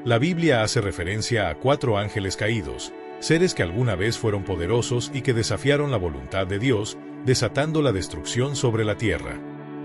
La Biblia hace referencia a 4 ángeles caídos, seres que alguna vez fueron poderosos y que desafiaron la voluntad de Dios, desatando la destrucción sobre la tierra.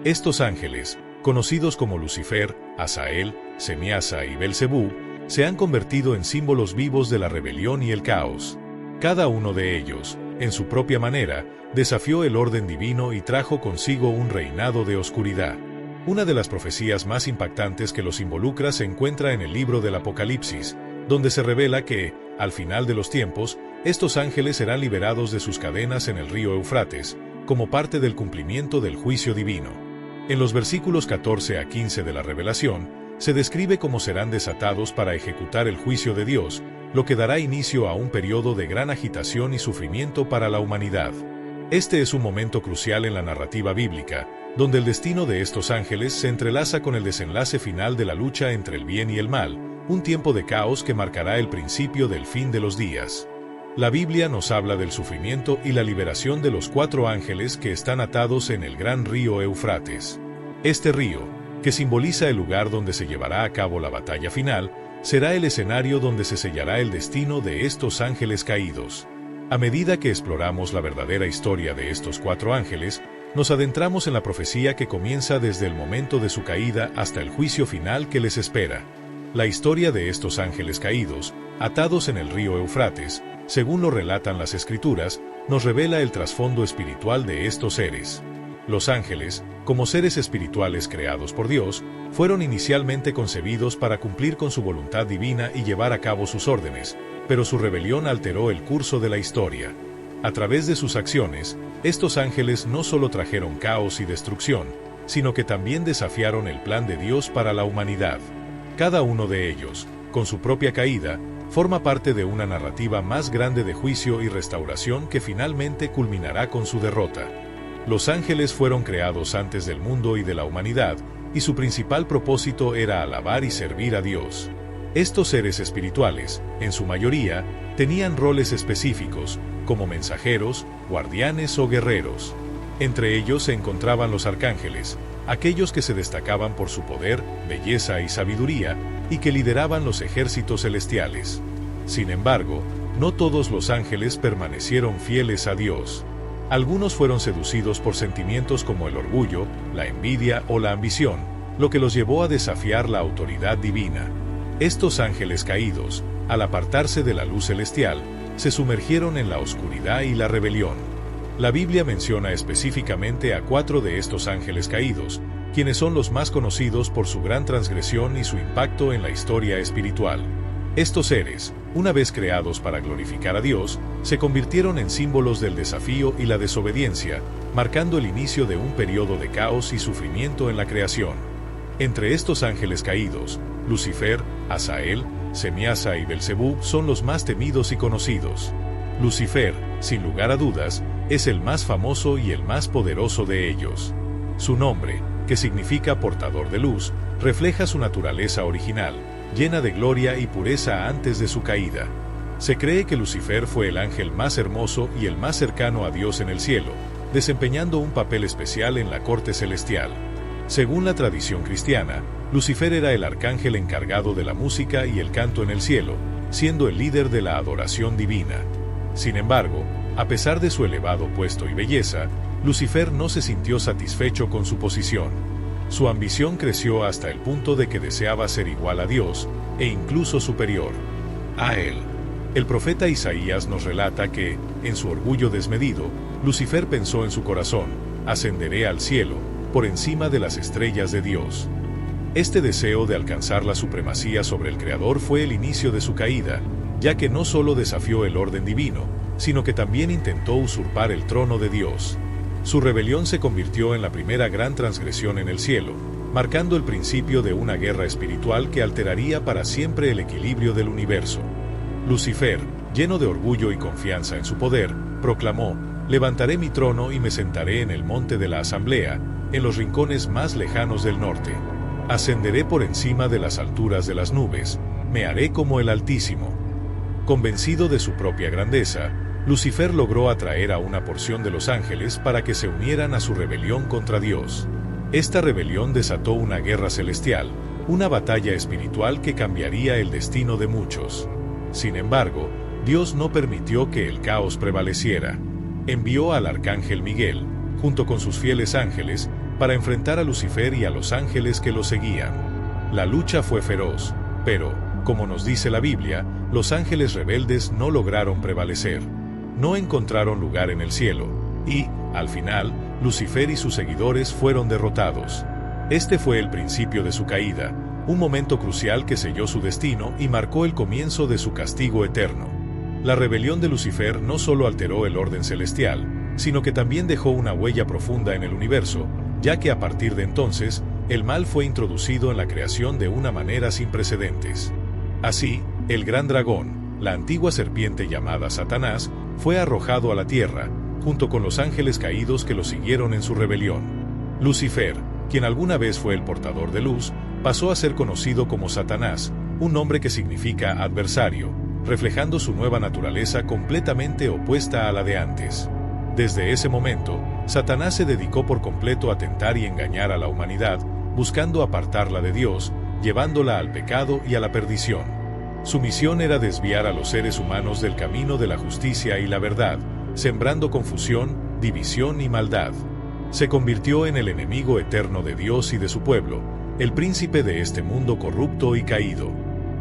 Estos ángeles, conocidos como Lucifer, Azael, Semiasa y Belcebú, se han convertido en símbolos vivos de la rebelión y el caos. Cada uno de ellos, en su propia manera, desafió el orden divino y trajo consigo un reinado de oscuridad. Una de las profecías más impactantes que los involucra se encuentra en el libro del Apocalipsis, donde se revela que, al final de los tiempos, estos ángeles serán liberados de sus cadenas en el río Eufrates, como parte del cumplimiento del juicio divino. En los versículos 14 a 15 de la Revelación, se describe cómo serán desatados para ejecutar el juicio de Dios, lo que dará inicio a un periodo de gran agitación y sufrimiento para la humanidad. Este es un momento crucial en la narrativa bíblica, donde el destino de estos ángeles se entrelaza con el desenlace final de la lucha entre el bien y el mal, un tiempo de caos que marcará el principio del fin de los días. La Biblia nos habla del sufrimiento y la liberación de los 4 ángeles que están atados en el gran río Eufrates. Este río, que simboliza el lugar donde se llevará a cabo la batalla final, será el escenario donde se sellará el destino de estos ángeles caídos. A medida que exploramos la verdadera historia de estos 4 ángeles, nos adentramos en la profecía que comienza desde el momento de su caída hasta el juicio final que les espera. La historia de estos ángeles caídos, atados en el río Eufrates, según lo relatan las Escrituras, nos revela el trasfondo espiritual de estos seres. Los ángeles, como seres espirituales creados por Dios, fueron inicialmente concebidos para cumplir con su voluntad divina y llevar a cabo sus órdenes, pero su rebelión alteró el curso de la historia. A través de sus acciones, estos ángeles no solo trajeron caos y destrucción, sino que también desafiaron el plan de Dios para la humanidad. Cada uno de ellos, con su propia caída, forma parte de una narrativa más grande de juicio y restauración que finalmente culminará con su derrota. Los ángeles fueron creados antes del mundo y de la humanidad, y su principal propósito era alabar y servir a Dios. Estos seres espirituales, en su mayoría, tenían roles específicos, como mensajeros, guardianes o guerreros. Entre ellos se encontraban los arcángeles, aquellos que se destacaban por su poder, belleza y sabiduría, y que lideraban los ejércitos celestiales. Sin embargo, no todos los ángeles permanecieron fieles a Dios. Algunos fueron seducidos por sentimientos como el orgullo, la envidia o la ambición, lo que los llevó a desafiar la autoridad divina. Estos ángeles caídos, al apartarse de la luz celestial, se sumergieron en la oscuridad y la rebelión. La Biblia menciona específicamente a 4 de estos ángeles caídos, quienes son los más conocidos por su gran transgresión y su impacto en la historia espiritual. Estos seres, una vez creados para glorificar a Dios, se convirtieron en símbolos del desafío y la desobediencia, marcando el inicio de un periodo de caos y sufrimiento en la creación. Entre estos ángeles caídos, Lucifer, Azael, Semiasa y Belcebú son los más temidos y conocidos. Lucifer, sin lugar a dudas, es el más famoso y el más poderoso de ellos. Su nombre, que significa portador de luz, refleja su naturaleza original, llena de gloria y pureza antes de su caída. Se cree que Lucifer fue el ángel más hermoso y el más cercano a Dios en el cielo, desempeñando un papel especial en la corte celestial. Según la tradición cristiana, Lucifer era el arcángel encargado de la música y el canto en el cielo, siendo el líder de la adoración divina. Sin embargo, a pesar de su elevado puesto y belleza, Lucifer no se sintió satisfecho con su posición. Su ambición creció hasta el punto de que deseaba ser igual a Dios, e incluso superior a Él. El profeta Isaías nos relata que, en su orgullo desmedido, Lucifer pensó en su corazón: ascenderé al cielo, por encima de las estrellas de Dios. Este deseo de alcanzar la supremacía sobre el Creador fue el inicio de su caída, ya que no solo desafió el orden divino, sino que también intentó usurpar el trono de Dios. Su rebelión se convirtió en la primera gran transgresión en el cielo, marcando el principio de una guerra espiritual que alteraría para siempre el equilibrio del universo. Lucifer, lleno de orgullo y confianza en su poder, proclamó: levantaré mi trono y me sentaré en el monte de la asamblea, en los rincones más lejanos del norte. Ascenderé por encima de las alturas de las nubes, me haré como el Altísimo. Convencido de su propia grandeza, Lucifer logró atraer a una porción de los ángeles para que se unieran a su rebelión contra Dios. Esta rebelión desató una guerra celestial, una batalla espiritual que cambiaría el destino de muchos. Sin embargo, Dios no permitió que el caos prevaleciera. Envió al arcángel Miguel, junto con sus fieles ángeles, para enfrentar a Lucifer y a los ángeles que lo seguían. La lucha fue feroz, pero, como nos dice la Biblia, los ángeles rebeldes no lograron prevalecer. No encontraron lugar en el cielo, y, al final, Lucifer y sus seguidores fueron derrotados. Este fue el principio de su caída, un momento crucial que selló su destino y marcó el comienzo de su castigo eterno. La rebelión de Lucifer no solo alteró el orden celestial, sino que también dejó una huella profunda en el universo, ya que a partir de entonces, el mal fue introducido en la creación de una manera sin precedentes. Así, el gran dragón, la antigua serpiente llamada Satanás, fue arrojado a la tierra, junto con los ángeles caídos que lo siguieron en su rebelión. Lucifer, quien alguna vez fue el portador de luz, pasó a ser conocido como Satanás, un nombre que significa adversario, reflejando su nueva naturaleza completamente opuesta a la de antes. Desde ese momento, Satanás se dedicó por completo a tentar y engañar a la humanidad, buscando apartarla de Dios, llevándola al pecado y a la perdición. Su misión era desviar a los seres humanos del camino de la justicia y la verdad, sembrando confusión, división y maldad. Se convirtió en el enemigo eterno de Dios y de su pueblo, el príncipe de este mundo corrupto y caído.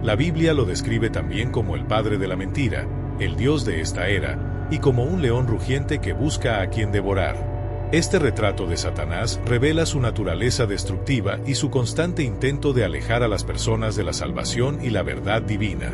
La Biblia lo describe también como el padre de la mentira, el Dios de esta era, y como un león rugiente que busca a quien devorar. Este retrato de Satanás revela su naturaleza destructiva y su constante intento de alejar a las personas de la salvación y la verdad divina.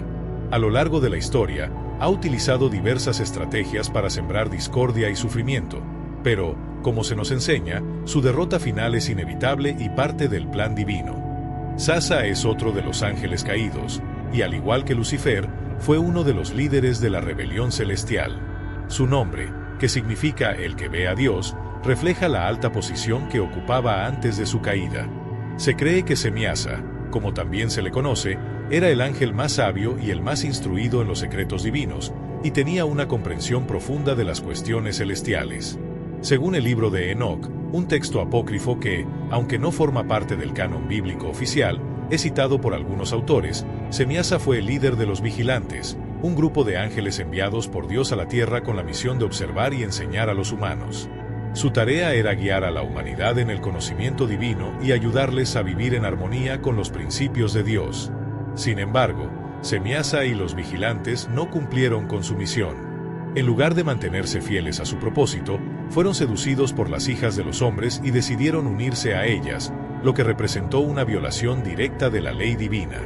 A lo largo de la historia, ha utilizado diversas estrategias para sembrar discordia y sufrimiento, pero, como se nos enseña, su derrota final es inevitable y parte del plan divino. Sasa es otro de los ángeles caídos, y al igual que Lucifer, fue uno de los líderes de la rebelión celestial. Su nombre, que significa el que ve a Dios, refleja la alta posición que ocupaba antes de su caída. Se cree que Semiasa, como también se le conoce, era el ángel más sabio y el más instruido en los secretos divinos, y tenía una comprensión profunda de las cuestiones celestiales. Según el libro de Enoc, un texto apócrifo que, aunque no forma parte del canon bíblico oficial, es citado por algunos autores, Semiasa fue el líder de los vigilantes, un grupo de ángeles enviados por Dios a la tierra con la misión de observar y enseñar a los humanos. Su tarea era guiar a la humanidad en el conocimiento divino y ayudarles a vivir en armonía con los principios de Dios. Sin embargo, Semiasa y los vigilantes no cumplieron con su misión. En lugar de mantenerse fieles a su propósito, fueron seducidos por las hijas de los hombres y decidieron unirse a ellas, lo que representó una violación directa de la ley divina.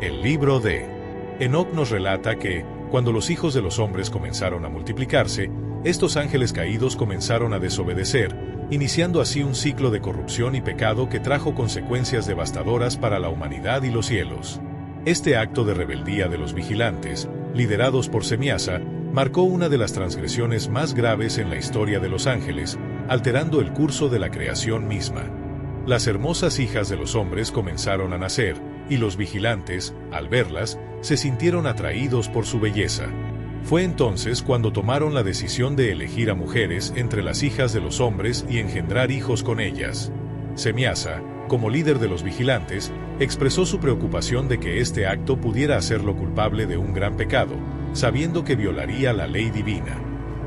El libro de Enoc nos relata que, cuando los hijos de los hombres comenzaron a multiplicarse, estos ángeles caídos comenzaron a desobedecer, iniciando así un ciclo de corrupción y pecado que trajo consecuencias devastadoras para la humanidad y los cielos. Este acto de rebeldía de los vigilantes, liderados por Semiasa, marcó una de las transgresiones más graves en la historia de los ángeles, alterando el curso de la creación misma. Las hermosas hijas de los hombres comenzaron a nacer, y los vigilantes, al verlas, se sintieron atraídos por su belleza. Fue entonces cuando tomaron la decisión de elegir a mujeres entre las hijas de los hombres y engendrar hijos con ellas. Semiasa, como líder de los vigilantes, expresó su preocupación de que este acto pudiera hacerlo culpable de un gran pecado, sabiendo que violaría la ley divina.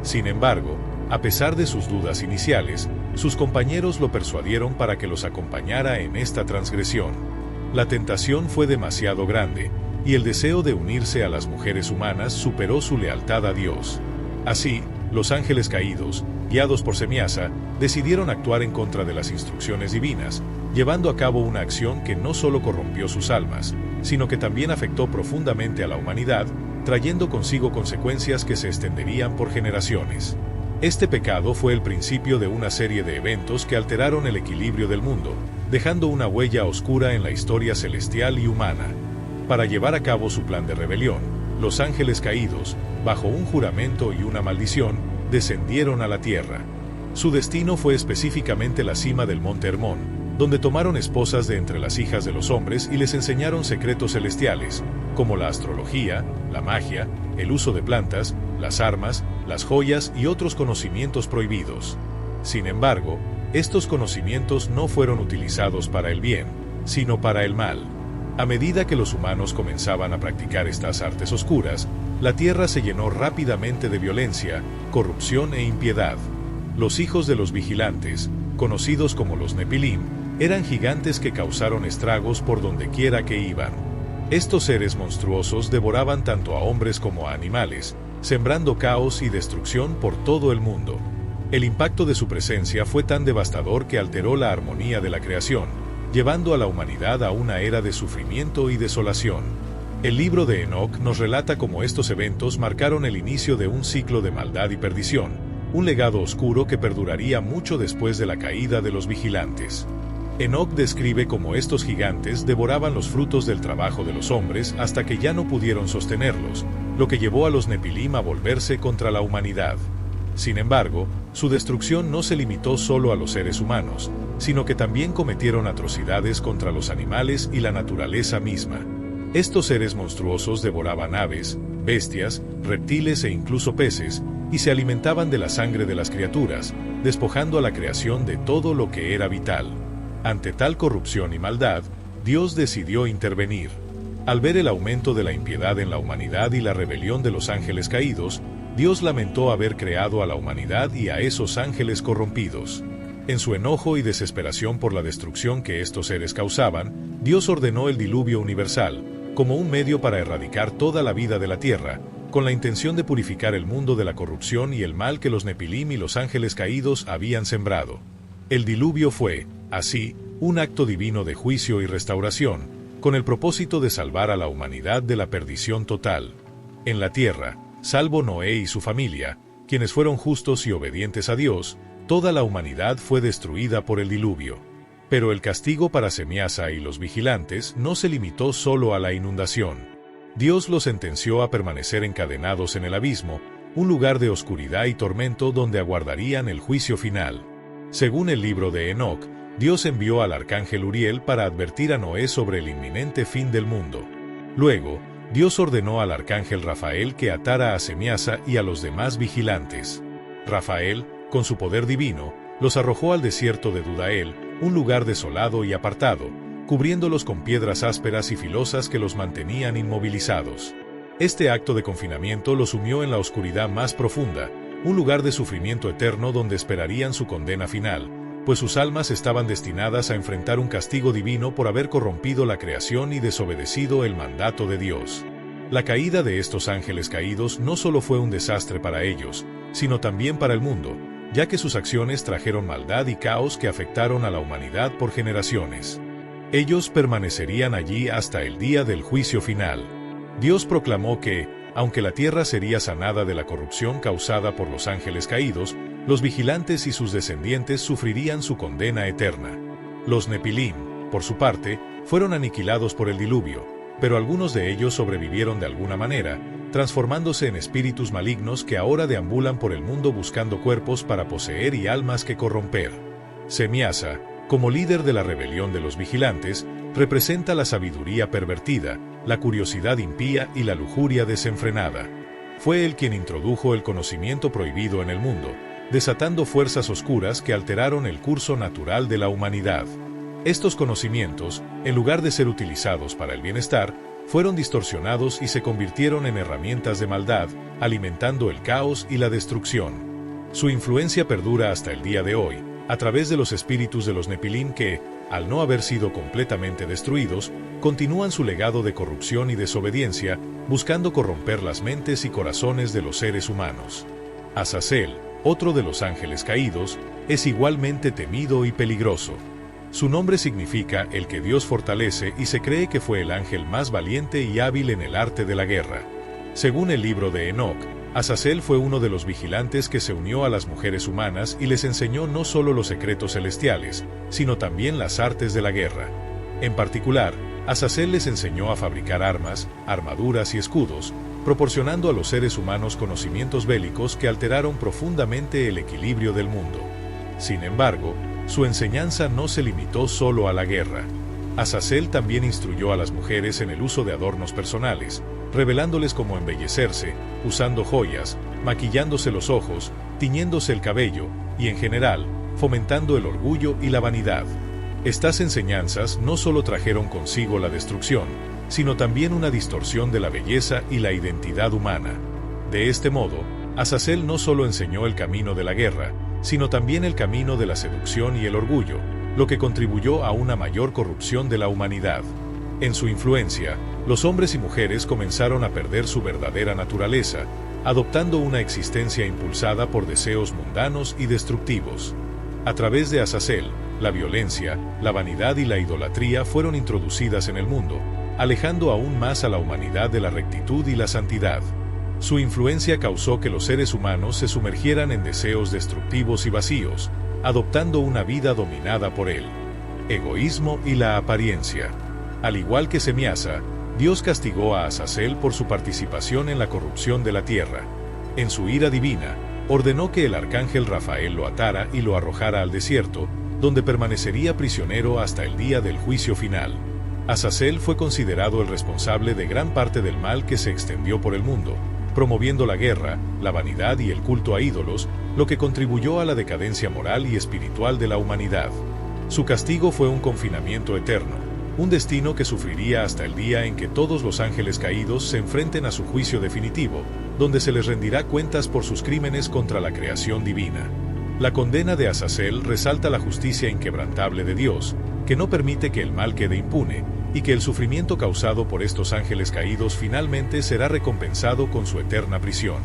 Sin embargo, a pesar de sus dudas iniciales, sus compañeros lo persuadieron para que los acompañara en esta transgresión. La tentación fue demasiado grande, y el deseo de unirse a las mujeres humanas superó su lealtad a Dios. Así, los ángeles caídos, guiados por Semiasa, decidieron actuar en contra de las instrucciones divinas, llevando a cabo una acción que no solo corrompió sus almas, sino que también afectó profundamente a la humanidad, trayendo consigo consecuencias que se extenderían por generaciones. Este pecado fue el principio de una serie de eventos que alteraron el equilibrio del mundo, dejando una huella oscura en la historia celestial y humana. Para llevar a cabo su plan de rebelión, los ángeles caídos, bajo un juramento y una maldición, descendieron a la tierra. Su destino fue específicamente la cima del monte Hermón, donde tomaron esposas de entre las hijas de los hombres y les enseñaron secretos celestiales, como la astrología, la magia, el uso de plantas, las armas, las joyas y otros conocimientos prohibidos. Sin embargo, estos conocimientos no fueron utilizados para el bien, sino para el mal. A medida que los humanos comenzaban a practicar estas artes oscuras, la tierra se llenó rápidamente de violencia, corrupción e impiedad. Los hijos de los vigilantes, conocidos como los Nepilim, eran gigantes que causaron estragos por donde quiera que iban. Estos seres monstruosos devoraban tanto a hombres como a animales, sembrando caos y destrucción por todo el mundo. El impacto de su presencia fue tan devastador que alteró la armonía de la creación, llevando a la humanidad a una era de sufrimiento y desolación. El libro de Enoc nos relata cómo estos eventos marcaron el inicio de un ciclo de maldad y perdición, un legado oscuro que perduraría mucho después de la caída de los vigilantes. Enoc describe cómo estos gigantes devoraban los frutos del trabajo de los hombres hasta que ya no pudieron sostenerlos, lo que llevó a los Nepilim a volverse contra la humanidad. Sin embargo, su destrucción no se limitó solo a los seres humanos, sino que también cometieron atrocidades contra los animales y la naturaleza misma. Estos seres monstruosos devoraban aves, bestias, reptiles e incluso peces, y se alimentaban de la sangre de las criaturas, despojando a la creación de todo lo que era vital. Ante tal corrupción y maldad, Dios decidió intervenir. Al ver el aumento de la impiedad en la humanidad y la rebelión de los ángeles caídos, Dios lamentó haber creado a la humanidad y a esos ángeles corrompidos. En su enojo y desesperación por la destrucción que estos seres causaban, Dios ordenó el diluvio universal, como un medio para erradicar toda la vida de la tierra, con la intención de purificar el mundo de la corrupción y el mal que los Nepilim y los ángeles caídos habían sembrado. El diluvio fue, así, un acto divino de juicio y restauración, con el propósito de salvar a la humanidad de la perdición total. En la tierra, salvo Noé y su familia, quienes fueron justos y obedientes a Dios, toda la humanidad fue destruida por el diluvio. Pero el castigo para Semiasa y los vigilantes no se limitó solo a la inundación. Dios los sentenció a permanecer encadenados en el abismo, un lugar de oscuridad y tormento donde aguardarían el juicio final. Según el libro de Enoc, Dios envió al arcángel Uriel para advertir a Noé sobre el inminente fin del mundo. Luego, Dios ordenó al arcángel Rafael que atara a Semiasa y a los demás vigilantes. Rafael, con su poder divino, los arrojó al desierto de Dudael, un lugar desolado y apartado, cubriéndolos con piedras ásperas y filosas que los mantenían inmovilizados. Este acto de confinamiento los sumió en la oscuridad más profunda, un lugar de sufrimiento eterno donde esperarían su condena final, pues sus almas estaban destinadas a enfrentar un castigo divino por haber corrompido la creación y desobedecido el mandato de Dios. La caída de estos ángeles caídos no solo fue un desastre para ellos, sino también para el mundo, ya que sus acciones trajeron maldad y caos que afectaron a la humanidad por generaciones. Ellos permanecerían allí hasta el día del juicio final. Dios proclamó que, aunque la tierra sería sanada de la corrupción causada por los ángeles caídos, los vigilantes y sus descendientes sufrirían su condena eterna. Los Nepilim, por su parte, fueron aniquilados por el diluvio, pero algunos de ellos sobrevivieron de alguna manera, transformándose en espíritus malignos que ahora deambulan por el mundo buscando cuerpos para poseer y almas que corromper. Semiasa, como líder de la rebelión de los vigilantes, representa la sabiduría pervertida, la curiosidad impía y la lujuria desenfrenada. Fue él quien introdujo el conocimiento prohibido en el mundo, desatando fuerzas oscuras que alteraron el curso natural de la humanidad. Estos conocimientos, en lugar de ser utilizados para el bienestar, fueron distorsionados y se convirtieron en herramientas de maldad, alimentando el caos y la destrucción. Su influencia perdura hasta el día de hoy, a través de los espíritus de los Nepilim que, al no haber sido completamente destruidos, continúan su legado de corrupción y desobediencia, buscando corromper las mentes y corazones de los seres humanos. Azazel, otro de los ángeles caídos, es igualmente temido y peligroso. Su nombre significa el que Dios fortalece y se cree que fue el ángel más valiente y hábil en el arte de la guerra. Según el libro de Enoc, Azazel fue uno de los vigilantes que se unió a las mujeres humanas y les enseñó no solo los secretos celestiales, sino también las artes de la guerra. En particular, Azazel les enseñó a fabricar armas, armaduras y escudos, proporcionando a los seres humanos conocimientos bélicos que alteraron profundamente el equilibrio del mundo. Sin embargo, su enseñanza no se limitó solo a la guerra. Azazel también instruyó a las mujeres en el uso de adornos personales, revelándoles cómo embellecerse, usando joyas, maquillándose los ojos, tiñéndose el cabello, y en general, fomentando el orgullo y la vanidad. Estas enseñanzas no solo trajeron consigo la destrucción, sino también una distorsión de la belleza y la identidad humana. De este modo, Azazel no solo enseñó el camino de la guerra, sino también el camino de la seducción y el orgullo, lo que contribuyó a una mayor corrupción de la humanidad. En su influencia, los hombres y mujeres comenzaron a perder su verdadera naturaleza, adoptando una existencia impulsada por deseos mundanos y destructivos. A través de Azazel, la violencia, la vanidad y la idolatría fueron introducidas en el mundo, alejando aún más a la humanidad de la rectitud y la santidad. Su influencia causó que los seres humanos se sumergieran en deseos destructivos y vacíos, adoptando una vida dominada por el egoísmo y la apariencia. Al igual que Semiasa, Dios castigó a Azazel por su participación en la corrupción de la tierra. En su ira divina, ordenó que el arcángel Rafael lo atara y lo arrojara al desierto, donde permanecería prisionero hasta el día del juicio final. Azazel fue considerado el responsable de gran parte del mal que se extendió por el mundo, promoviendo la guerra, la vanidad y el culto a ídolos, lo que contribuyó a la decadencia moral y espiritual de la humanidad. Su castigo fue un confinamiento eterno, un destino que sufriría hasta el día en que todos los ángeles caídos se enfrenten a su juicio definitivo, donde se les rendirá cuentas por sus crímenes contra la creación divina. La condena de Azazel resalta la justicia inquebrantable de Dios, que no permite que el mal quede impune, y que el sufrimiento causado por estos ángeles caídos finalmente será recompensado con su eterna prisión.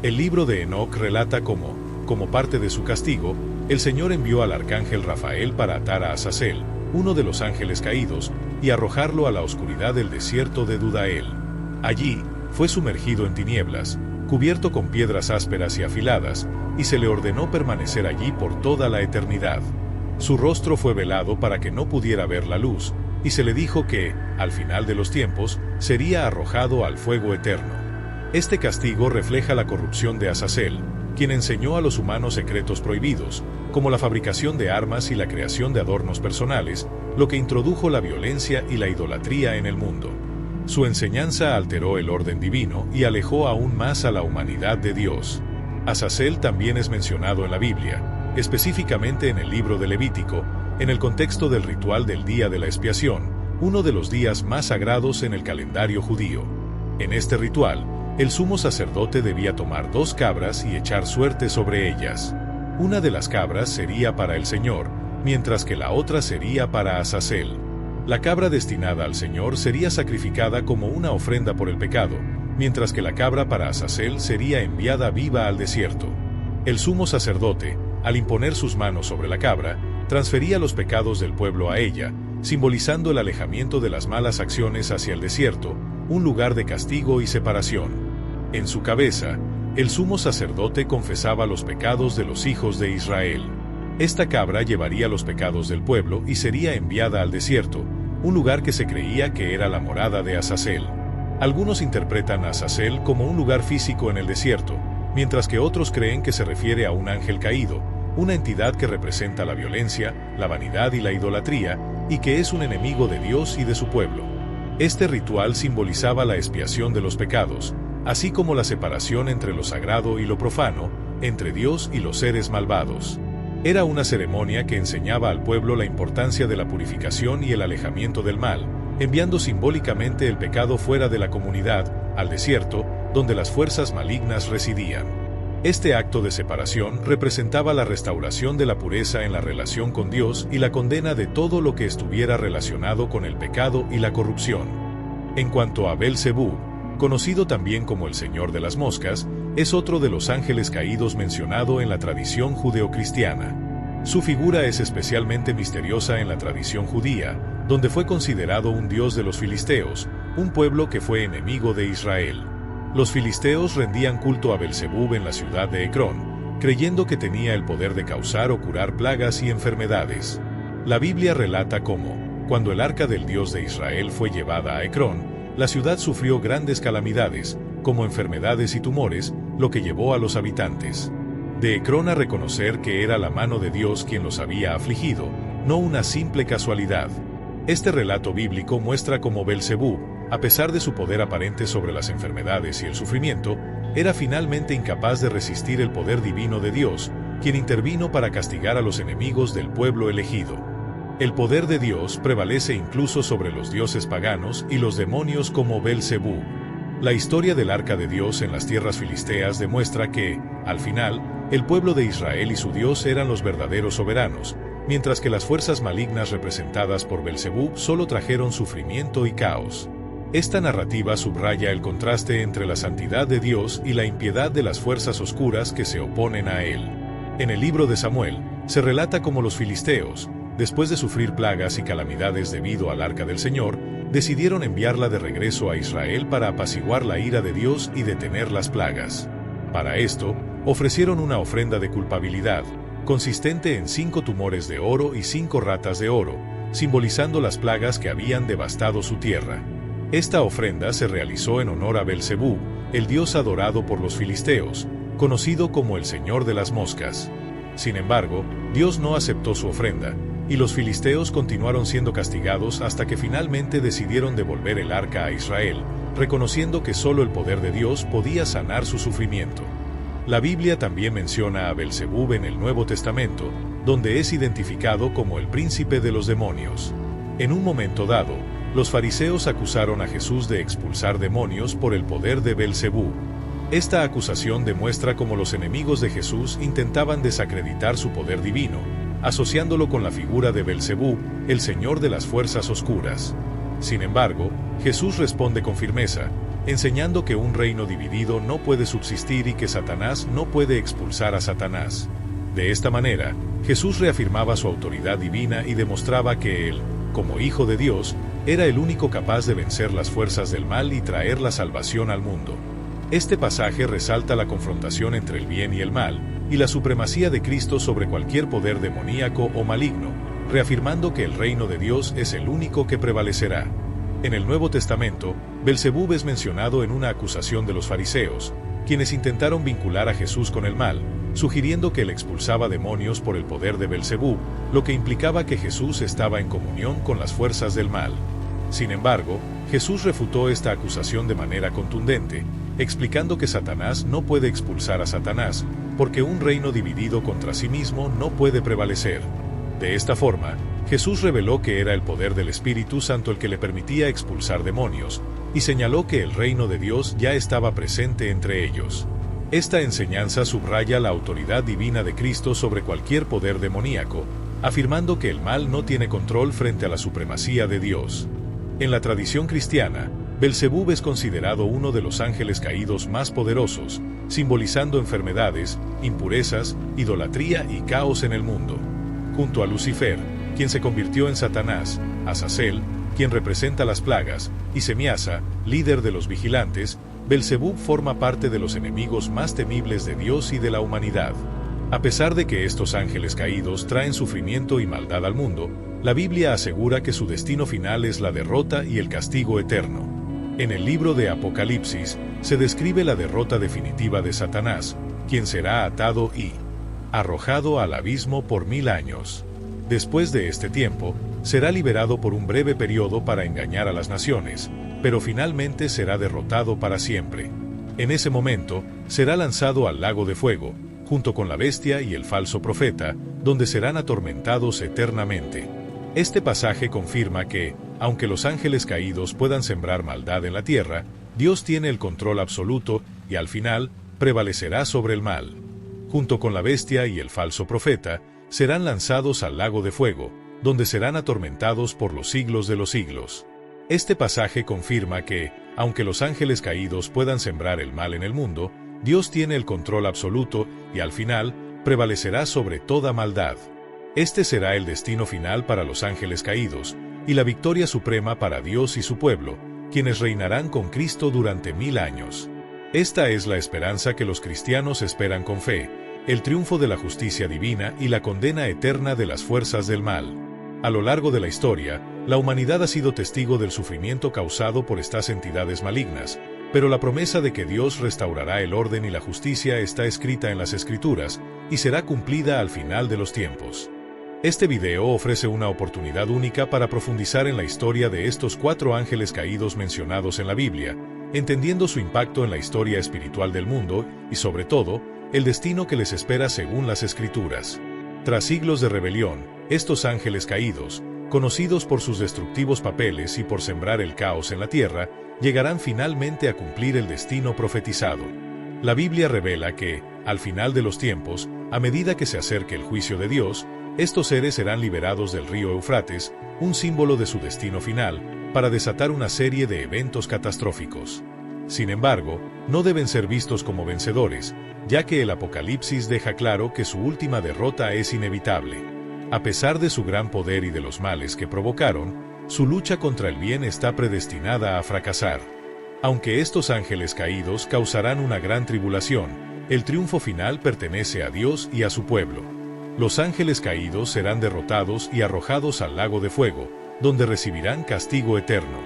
El libro de Enoc relata cómo, como parte de su castigo, el Señor envió al arcángel Rafael para atar a Azazel, uno de los ángeles caídos, y arrojarlo a la oscuridad del desierto de Dudael. Allí, fue sumergido en tinieblas, cubierto con piedras ásperas y afiladas, y se le ordenó permanecer allí por toda la eternidad. Su rostro fue velado para que no pudiera ver la luz, y se le dijo que, al final de los tiempos, sería arrojado al fuego eterno. Este castigo refleja la corrupción de Azazel, quien enseñó a los humanos secretos prohibidos, como la fabricación de armas y la creación de adornos personales, lo que introdujo la violencia y la idolatría en el mundo. Su enseñanza alteró el orden divino y alejó aún más a la humanidad de Dios. Azazel también es mencionado en la Biblia, específicamente en el libro de Levítico, en el contexto del ritual del Día de la Expiación, uno de los días más sagrados en el calendario judío. En este ritual, el sumo sacerdote debía tomar 2 cabras y echar suerte sobre ellas. Una de las cabras sería para el Señor, mientras que la otra sería para Azazel. La cabra destinada al Señor sería sacrificada como una ofrenda por el pecado, mientras que la cabra para Azazel sería enviada viva al desierto. El sumo sacerdote, al imponer sus manos sobre la cabra, transfería los pecados del pueblo a ella, simbolizando el alejamiento de las malas acciones hacia el desierto, un lugar de castigo y separación. En su cabeza, el sumo sacerdote confesaba los pecados de los hijos de Israel. Esta cabra llevaría los pecados del pueblo y sería enviada al desierto, un lugar que se creía que era la morada de Azazel. Algunos interpretan a Azazel como un lugar físico en el desierto, mientras que otros creen que se refiere a un ángel caído, una entidad que representa la violencia, la vanidad y la idolatría, y que es un enemigo de Dios y de su pueblo. Este ritual simbolizaba la expiación de los pecados, así como la separación entre lo sagrado y lo profano, entre Dios y los seres malvados. Era una ceremonia que enseñaba al pueblo la importancia de la purificación y el alejamiento del mal, enviando simbólicamente el pecado fuera de la comunidad, al desierto, donde las fuerzas malignas residían. Este acto de separación representaba la restauración de la pureza en la relación con Dios y la condena de todo lo que estuviera relacionado con el pecado y la corrupción. En cuanto a Belcebú, conocido también como el Señor de las Moscas, es otro de los ángeles caídos mencionado en la tradición judeocristiana. Su figura es especialmente misteriosa en la tradición judía, donde fue considerado un dios de los filisteos, un pueblo que fue enemigo de Israel. Los filisteos rendían culto a Belcebú en la ciudad de Ecrón, creyendo que tenía el poder de causar o curar plagas y enfermedades. La Biblia relata cómo, cuando el arca del Dios de Israel fue llevada a Ecrón, la ciudad sufrió grandes calamidades, como enfermedades y tumores, lo que llevó a los habitantes de Ecrón a reconocer que era la mano de Dios quien los había afligido, no una simple casualidad. Este relato bíblico muestra cómo Belcebú, a pesar de su poder aparente sobre las enfermedades y el sufrimiento, era finalmente incapaz de resistir el poder divino de Dios, quien intervino para castigar a los enemigos del pueblo elegido. El poder de Dios prevalece incluso sobre los dioses paganos y los demonios como Belcebú. La historia del Arca de Dios en las tierras filisteas demuestra que, al final, el pueblo de Israel y su Dios eran los verdaderos soberanos, mientras que las fuerzas malignas representadas por Belcebú solo trajeron sufrimiento y caos. Esta narrativa subraya el contraste entre la santidad de Dios y la impiedad de las fuerzas oscuras que se oponen a él. En el libro de Samuel, se relata cómo los filisteos, después de sufrir plagas y calamidades debido al arca del Señor, decidieron enviarla de regreso a Israel para apaciguar la ira de Dios y detener las plagas. Para esto, ofrecieron una ofrenda de culpabilidad, consistente en 5 tumores de oro y 5 ratas de oro, simbolizando las plagas que habían devastado su tierra. Esta ofrenda se realizó en honor a Belcebú, el dios adorado por los filisteos, conocido como el Señor de las Moscas. Sin embargo, Dios no aceptó su ofrenda, y los filisteos continuaron siendo castigados hasta que finalmente decidieron devolver el arca a Israel, reconociendo que solo el poder de Dios podía sanar su sufrimiento. La Biblia también menciona a Belcebú en el Nuevo Testamento, donde es identificado como el príncipe de los demonios. En un momento dado, los fariseos acusaron a Jesús de expulsar demonios por el poder de Belcebú. Esta acusación demuestra cómo los enemigos de Jesús intentaban desacreditar su poder divino, asociándolo con la figura de Belcebú, el señor de las fuerzas oscuras. Sin embargo, Jesús responde con firmeza, enseñando que un reino dividido no puede subsistir y que Satanás no puede expulsar a Satanás. De esta manera, Jesús reafirmaba su autoridad divina y demostraba que él, como Hijo de Dios, era el único capaz de vencer las fuerzas del mal y traer la salvación al mundo. Este pasaje resalta la confrontación entre el bien y el mal, y la supremacía de Cristo sobre cualquier poder demoníaco o maligno, reafirmando que el reino de Dios es el único que prevalecerá. En el Nuevo Testamento, Belcebú es mencionado en una acusación de los fariseos, quienes intentaron vincular a Jesús con el mal, sugiriendo que él expulsaba demonios por el poder de Belcebú, lo que implicaba que Jesús estaba en comunión con las fuerzas del mal. Sin embargo, Jesús refutó esta acusación de manera contundente, explicando que Satanás no puede expulsar a Satanás, porque un reino dividido contra sí mismo no puede prevalecer. De esta forma, Jesús reveló que era el poder del Espíritu Santo el que le permitía expulsar demonios, y señaló que el reino de Dios ya estaba presente entre ellos. Esta enseñanza subraya la autoridad divina de Cristo sobre cualquier poder demoníaco, afirmando que el mal no tiene control frente a la supremacía de Dios. En la tradición cristiana, Belcebú es considerado uno de los ángeles caídos más poderosos, simbolizando enfermedades, impurezas, idolatría y caos en el mundo. Junto a Lucifer, quien se convirtió en Satanás, Azazel, quien representa las plagas, y Semiasa, líder de los vigilantes, Belcebú forma parte de los enemigos más temibles de Dios y de la humanidad. A pesar de que estos ángeles caídos traen sufrimiento y maldad al mundo, la Biblia asegura que su destino final es la derrota y el castigo eterno. En el libro de Apocalipsis, se describe la derrota definitiva de Satanás, quien será atado y arrojado al abismo por 1000 años. Después de este tiempo, será liberado por un breve periodo para engañar a las naciones, pero finalmente será derrotado para siempre. En ese momento, será lanzado al lago de fuego, junto con la bestia y el falso profeta, donde serán atormentados eternamente. Este pasaje confirma que, aunque los ángeles caídos puedan sembrar maldad en la tierra, Dios tiene el control absoluto y al final, prevalecerá sobre el mal. Junto con la bestia y el falso profeta, serán lanzados al lago de fuego, donde serán atormentados por los siglos de los siglos. Este pasaje confirma que, aunque los ángeles caídos puedan sembrar el mal en el mundo, Dios tiene el control absoluto y al final, prevalecerá sobre toda maldad. Este será el destino final para los ángeles caídos, y la victoria suprema para Dios y su pueblo, quienes reinarán con Cristo durante 1000 años. Esta es la esperanza que los cristianos esperan con fe, el triunfo de la justicia divina y la condena eterna de las fuerzas del mal. A lo largo de la historia, la humanidad ha sido testigo del sufrimiento causado por estas entidades malignas, pero la promesa de que Dios restaurará el orden y la justicia está escrita en las Escrituras y será cumplida al final de los tiempos. Este video ofrece una oportunidad única para profundizar en la historia de estos 4 ángeles caídos mencionados en la Biblia, entendiendo su impacto en la historia espiritual del mundo y, sobre todo, el destino que les espera según las Escrituras. Tras siglos de rebelión, Estos ángeles caídos, conocidos por sus destructivos papeles y por sembrar el caos en la tierra, llegarán finalmente a cumplir el destino profetizado. La Biblia revela que, al final de los tiempos, a medida que se acerque el juicio de Dios, estos seres serán liberados del río Eufrates, un símbolo de su destino final, para desatar una serie de eventos catastróficos. Sin embargo, no deben ser vistos como vencedores, ya que el Apocalipsis deja claro que su última derrota es inevitable. A pesar de su gran poder y de los males que provocaron, su lucha contra el bien está predestinada a fracasar. Aunque estos ángeles caídos causarán una gran tribulación, el triunfo final pertenece a Dios y a su pueblo. Los ángeles caídos serán derrotados y arrojados al lago de fuego, donde recibirán castigo eterno.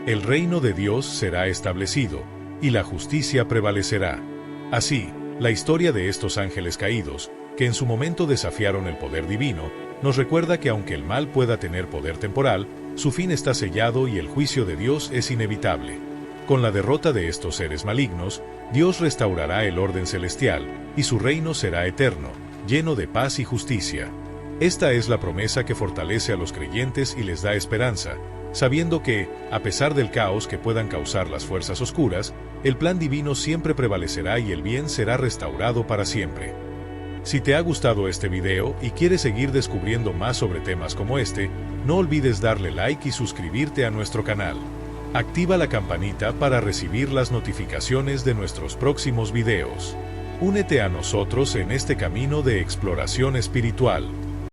El reino de Dios será establecido, y la justicia prevalecerá. Así, la historia de estos ángeles caídos, que en su momento desafiaron el poder divino, nos recuerda que aunque el mal pueda tener poder temporal, su fin está sellado y el juicio de Dios es inevitable. Con la derrota de estos seres malignos, Dios restaurará el orden celestial, y su reino será eterno, lleno de paz y justicia. Esta es la promesa que fortalece a los creyentes y les da esperanza, sabiendo que, a pesar del caos que puedan causar las fuerzas oscuras, el plan divino siempre prevalecerá y el bien será restaurado para siempre. Si te ha gustado este video y quieres seguir descubriendo más sobre temas como este, no olvides darle like y suscribirte a nuestro canal. Activa la campanita para recibir las notificaciones de nuestros próximos videos. Únete a nosotros en este camino de exploración espiritual.